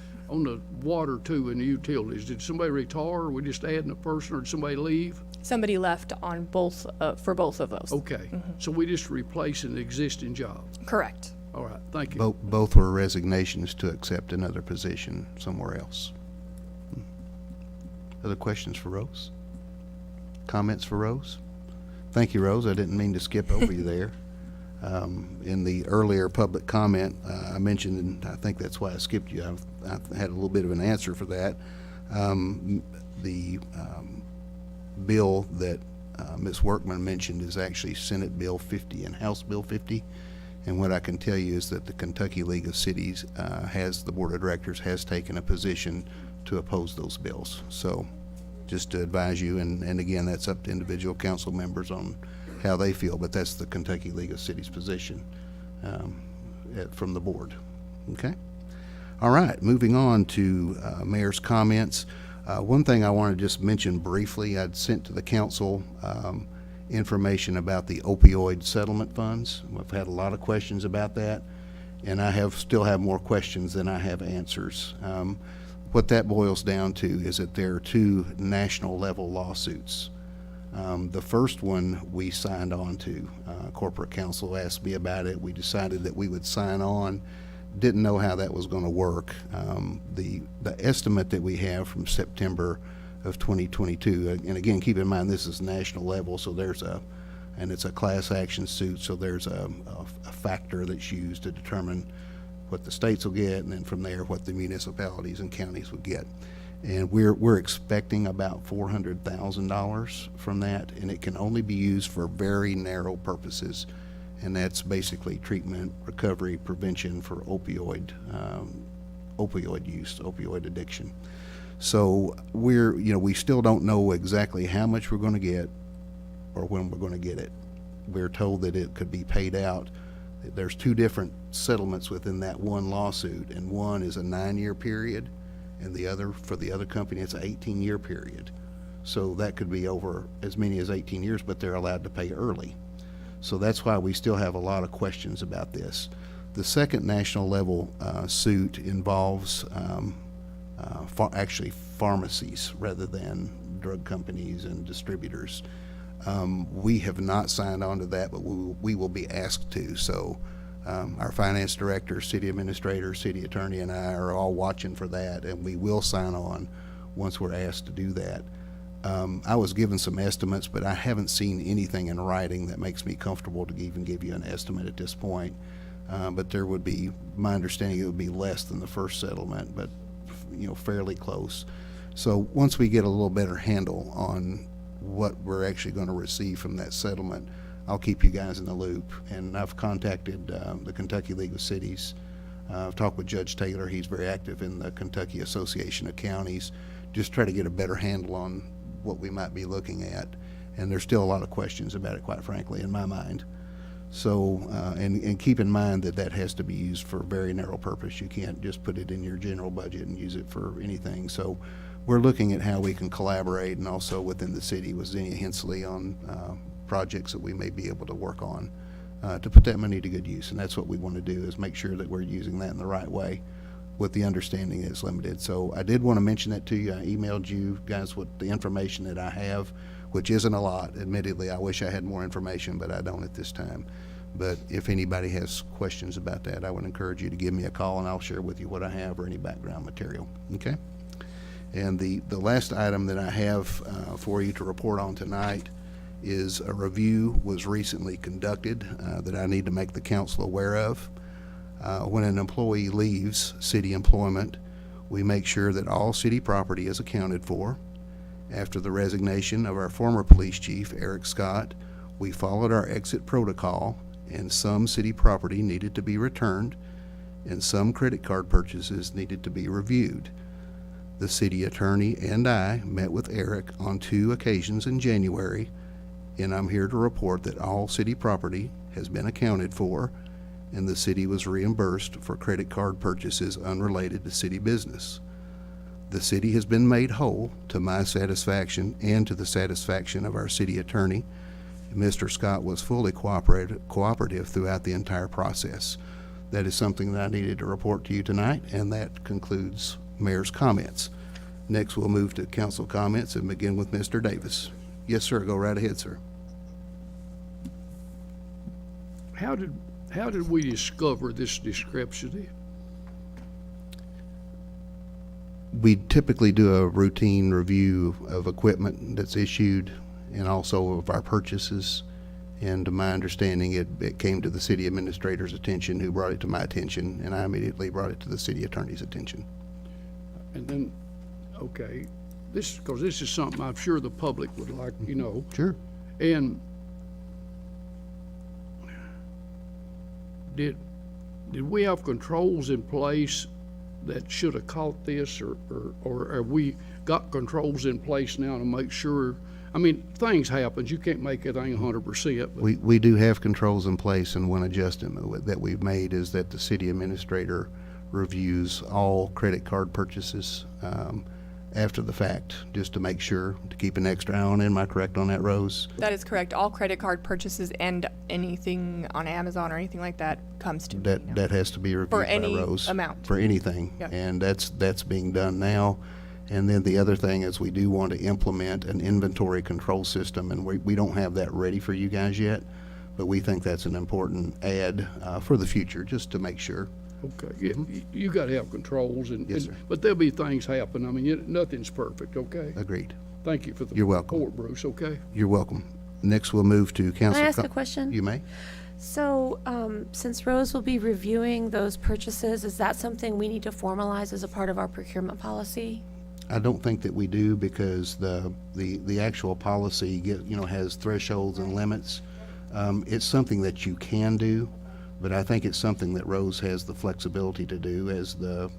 the water too and the utilities, did somebody retire? Or we just adding a person or did somebody leave? Somebody left on both, for both of those. Okay, so we just replacing the existing job. Correct. All right, thank you. Both were resignations to accept another position somewhere else. Other questions for Rose? Comments for Rose? Thank you, Rose. I didn't mean to skip over you there. In the earlier public comment, I mentioned, and I think that's why I skipped you, I had a little bit of an answer for that. The bill that Ms. Workman mentioned is actually Senate Bill 50 and House Bill 50. And what I can tell you is that the Kentucky League of Cities the Board of Directors has taken a position to oppose those bills. So just to advise you, and again, that's up to individual council members on how they feel, but that's the Kentucky League of Cities position from the board. Okay? All right, moving on to mayor's comments. One thing I want to just mention briefly, I'd sent to the council information about the opioid settlement funds. We've had a lot of questions about that, and I still have more questions than I have answers. What that boils down to is that there are two national level lawsuits. The first one we signed on to. Corporate counsel asked me about it. We decided that we would sign on. Didn't know how that was going to work. The estimate that we have from September of 2022, and again, keep in mind this is national level, so and it's a class action suit, so there's a factor that's used to determine what the states will get, and then from there what the municipalities and counties will get. And we're expecting about $400,000 from that, and it can only be used for very narrow purposes, and that's basically treatment, recovery, prevention for opioid use, opioid addiction. So we still don't know exactly how much we're going to get or when we're going to get it. We're told that it could be paid out. There's two different settlements within that one lawsuit, and one is a 9-year period, and the other, for the other company, it's an 18-year period. So that could be over as many as 18 years, but they're allowed to pay early. So that's why we still have a lot of questions about this. The second national level suit involves actually pharmacies rather than drug companies and distributors. We have not signed on to that, but we will be asked to. So our finance director, city administrator, city attorney, and I are all watching for that, and we will sign on once we're asked to do that. I was given some estimates, but I haven't seen anything in writing that makes me comfortable to even give you an estimate at this point. But there would be, my understanding, it would be less than the first settlement, but fairly close. So once we get a little better handle on what we're actually going to receive from that settlement, I'll keep you guys in the loop. And I've contacted the Kentucky League of Cities. I've talked with Judge Taylor. He's very active in the Kentucky Association of Counties. Just try to get a better handle on what we might be looking at. And there's still a lot of questions about it, quite frankly, in my mind. So, and keep in mind that has to be used for a very narrow purpose. You can't just put it in your general budget and use it for anything. So we're looking at how we can collaborate, and also within the city with Zinnia Hensley on projects that we may be able to work on to put that money to good use. And that's what we want to do, is make sure that we're using that in the right way with the understanding that it's limited. So I did want to mention that to you. I emailed you guys with the information that I have, which isn't a lot. Admittedly, I wish I had more information, but I don't at this time. But if anybody has questions about that, I would encourage you to give me a call, and I'll share with you what I have or any background material. Okay? And the last item that I have for you to report on tonight is a review was recently conducted that I need to make the council aware of. When an employee leaves city employment, we make sure that all city property is accounted for. After the resignation of our former police chief, Eric Scott, we followed our exit protocol, and some city property needed to be returned, and some credit card purchases needed to be reviewed. The city attorney and I met with Eric on 2 occasions in January, and I'm here to report that all city property has been accounted for, and the city was reimbursed for credit card purchases unrelated to city business. The city has been made whole to my satisfaction and to the satisfaction of our city attorney. Mr. Scott was fully cooperative throughout the entire process. That is something that I needed to report to you tonight, and that concludes mayor's comments. Next, we'll move to council comments and begin with Mr. Davis. Yes, sir, go right ahead, sir. How did we discover this discrepancy? We typically do a routine review of equipment that's issued and also of our purchases. And to my understanding, it came to the city administrator's attention, who brought it to my attention, and I immediately brought it to the city attorney's attention. And then, okay, because this is something I'm sure the public would like to know. Sure. And did we have controls in place that should have caught this, or have we got controls in place now to make sure? I mean, things happen. You can't make everything 100%. But We do have controls in place, and one adjustment that we've made is that the city administrator reviews all credit card purchases after the fact, just to make sure, to keep an extra eye on it. Am I correct on that, Rose? That is correct. All credit card purchases and anything on Amazon or anything like that comes to me. now. That has to be reviewed For by any Rose. amount. For anything. Yep. And that's being done now. And then the other thing is we do want to implement an inventory control system, and we don't have that ready for you guys yet, but we think that's an important add for the future, just to make sure. okay, you got to have controls, Yes, sir. but there'll be things happen. I mean, nothing's perfect. Okay. Agreed. Thank you for the You're welcome. report, Bruce. Okay. You're welcome. Next, we'll move to council. Can I ask a question? You may. So, since Rose will be reviewing those purchases, is that something we need to formalize as a part of our procurement policy? I don't think that we do, because the actual policy has thresholds and limits. It's something that you can do, but I think it's something that Rose has the flexibility to do as the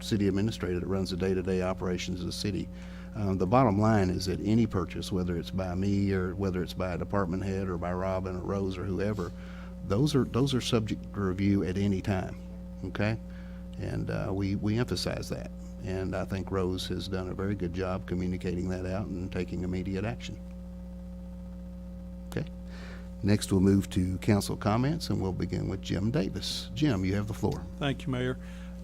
city administrator that runs the day-to-day operations of the city. The bottom line is that any purchase, whether it's by me or whether it's by a department head or by Robin or Rose or whoever, those are subject to review at any time, okay? And we emphasize that. And I think Rose has done a very good job communicating that out and taking immediate action. Okay. Next, we'll move to council comments, and we'll begin with Jim Davis. Jim, you have the floor. Thank you, Mayor.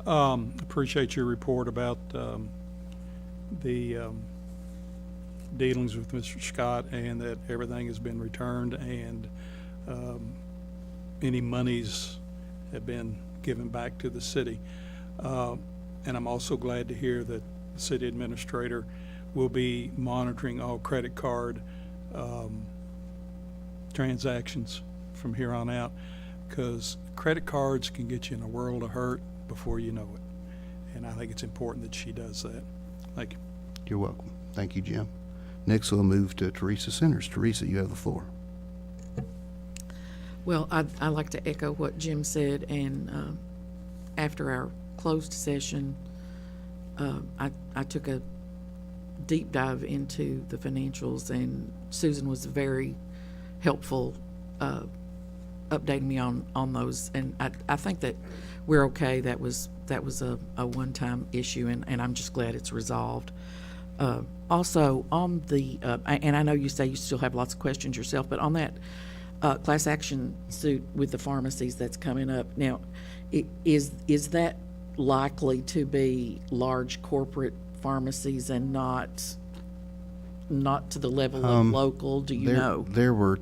Appreciate your report about the dealings with Mr. Scott, and that everything has been returned, and any monies have been given back to the city. And I'm also glad to hear that the city administrator will be monitoring all credit card transactions from here on out, because credit cards can get you in a world of hurt before you know it. And I think it's important that she does that. Thank you. You're welcome. Thank you, Jim. Next, we'll move to Teresa Centers. Teresa, you have the floor. Well, I'd like to echo what Jim said, and after our closed session, I took a deep dive into the financials, and Susan was very helpful updating me on those, and I think that we're okay. That was a one-time issue, and I'm just glad it's resolved. Also, on the and I know you say you still have lots of questions yourself, but on that class action suit with the pharmacies that's coming up now, is that likely to be large corporate pharmacies and not to the level of local? Do you know? There were,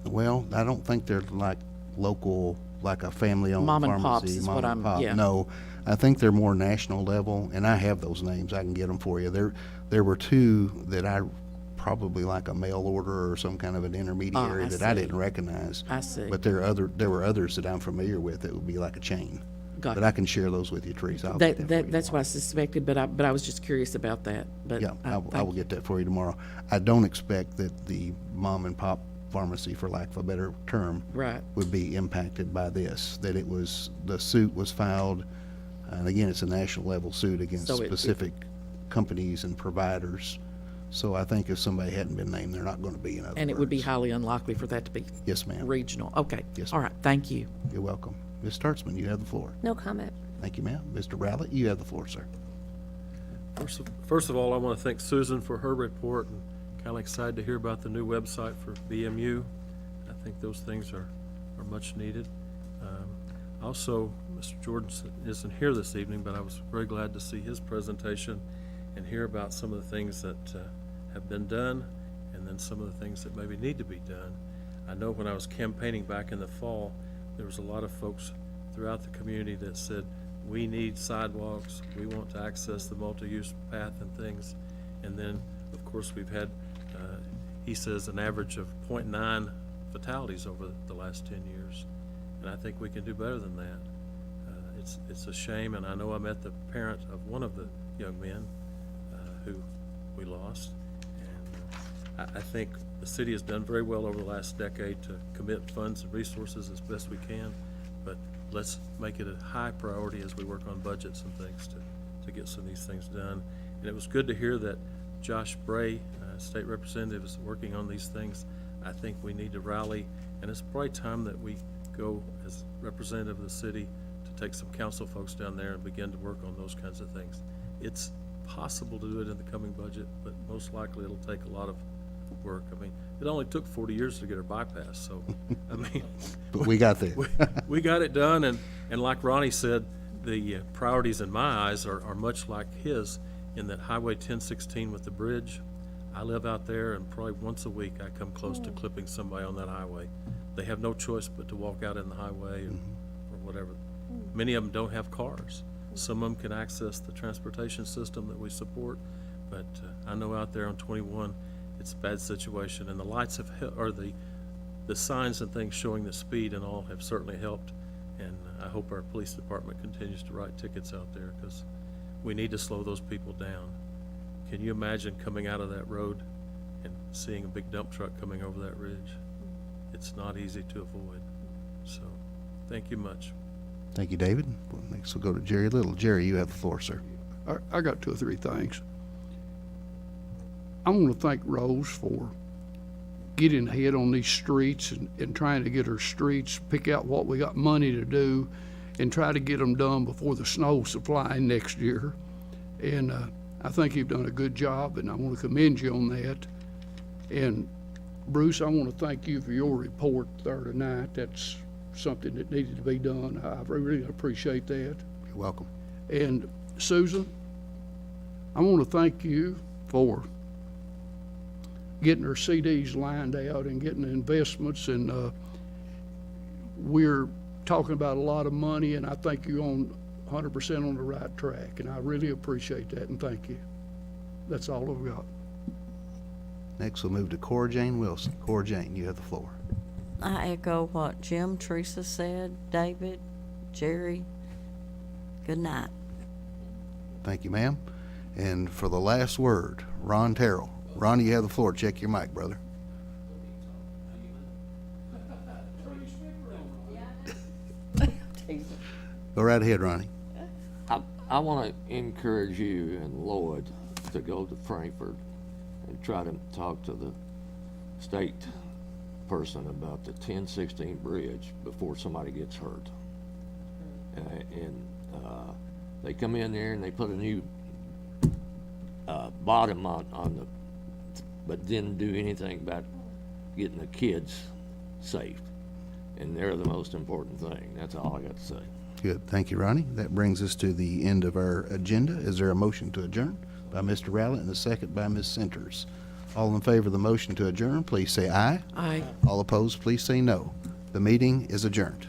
well, I don't think they're like local, like a family-owned Mom and pharmacy. pops is what I'm- pop. yeah. No, I think they're more national level, and I have those names. I can get them for you. There were two that I probably like a mail order or some kind of an intermediary I that I see. didn't recognize. I see. But there were others that I'm familiar with that would be like a chain. Got But it. I can share those with you, Teresa. I'll get that for you That's tomorrow. what I suspected, but I was just curious about that. But Yeah, I thank will you. get that for you tomorrow. I don't expect that the mom and pop pharmacy, for lack of a better term, Right. would be impacted by this, that the suit was filed, and again, it's a national level suit against So it- specific companies and providers. So I think if somebody hadn't been named, they're not going to be, in other And it would be words. highly unlikely for that to be Yes, ma'am. regional. Okay. Yes, All ma'am. right. Thank you. You're welcome. Ms. Sturtzman, you have the floor. No comment. Thank you, ma'am. Mr. Rowlett, you have the floor, sir. First of all, I want to thank Susan for her report, and kind of excited to hear about the new website for BMU. I think those things are much needed. Also, Mr. Jordan isn't here this evening, but I was very glad to see his presentation and hear about some of the things that have been done and then some of the things that maybe need to be done. I know when I was campaigning back in the fall, there was a lot of folks throughout the community that said, we need sidewalks, we want to access the multi-use path and things. And then, of course, we've had, he says, an average of 0.9 fatalities over the last 10 years. And I think we can do better than that. It's a shame, and I know I met the parent of one of the young men who we lost. And I think the city has done very well over the last decade to commit funds and resources as best we can, but let's make it a high priority as we work on budgets and things to get some of these things done. And it was good to hear that Josh Bray, state representative, is working on these things. I think we need to rally, and it's probably time that we go as representative of the city to take some council folks down there and begin to work on those kinds of things. It's possible to do it in the coming budget, but most likely it'll take a lot of work. I mean, it only took 40 years to get our bypass, so, I mean. But we got there. We got it done, and like Ronnie said, the priorities in my eyes are much like his, in that Highway 1016 with the bridge. I live out there, and probably once a week I come close to clipping somebody on that highway. They have no choice but to walk out in the highway or whatever. Many of them don't have cars. Some of them can access the transportation system that we support, but I know out there on 21, it's a bad situation, and the lights have, or the signs and things showing the speed and all have certainly helped, and I hope our police department continues to write tickets out there, because we need to slow those people down. Can you imagine coming out of that road and seeing a big dump truck coming over that ridge? It's not easy to avoid. So, thank you much. Thank you, David. Well, next we'll go to Jerry Little. Jerry, you have the floor, sir. I got 2 or 3 things. I want to thank Rose for getting ahead on these streets and trying to get our streets, pick out what we got money to do, and try to get them done before the snow supply next year. And I think you've done a good job, and I want to commend you on that. And Bruce, I want to thank you for your report there tonight. That's something that needed to be done. I really appreciate that. You're welcome. And Susan, I want to thank you for getting our CDs lined out and getting the investments, and we're talking about a lot of money, and I think you're on 100% on the right track, and I really appreciate that, and thank you. That's all I've got. Next, we'll move to Cora Jane Wilson. Cora Jane, you have the floor. I echo what Jim, Teresa said, David, Jerry. Good night. Thank you, ma'am. And for the last word, Ron Terrell. Ronnie, you have the floor. Check your mic, brother. Go right ahead, Ronnie. I want to encourage you and Lloyd to go to Frankfurt and try to talk to the state person about the 1016 bridge before somebody gets hurt. They come in there and they put a new bottom on the, but didn't do anything about getting the kids safe. And they're the most important thing. That's all I got to say. Good. Thank you, Ronnie. That brings us to the end of our agenda. Is there a motion to adjourn by Mr. Rowlett and a second by Ms. Centers? All in favor of the motion to adjourn, please say aye. Aye. All opposed, please say no. The meeting is adjourned.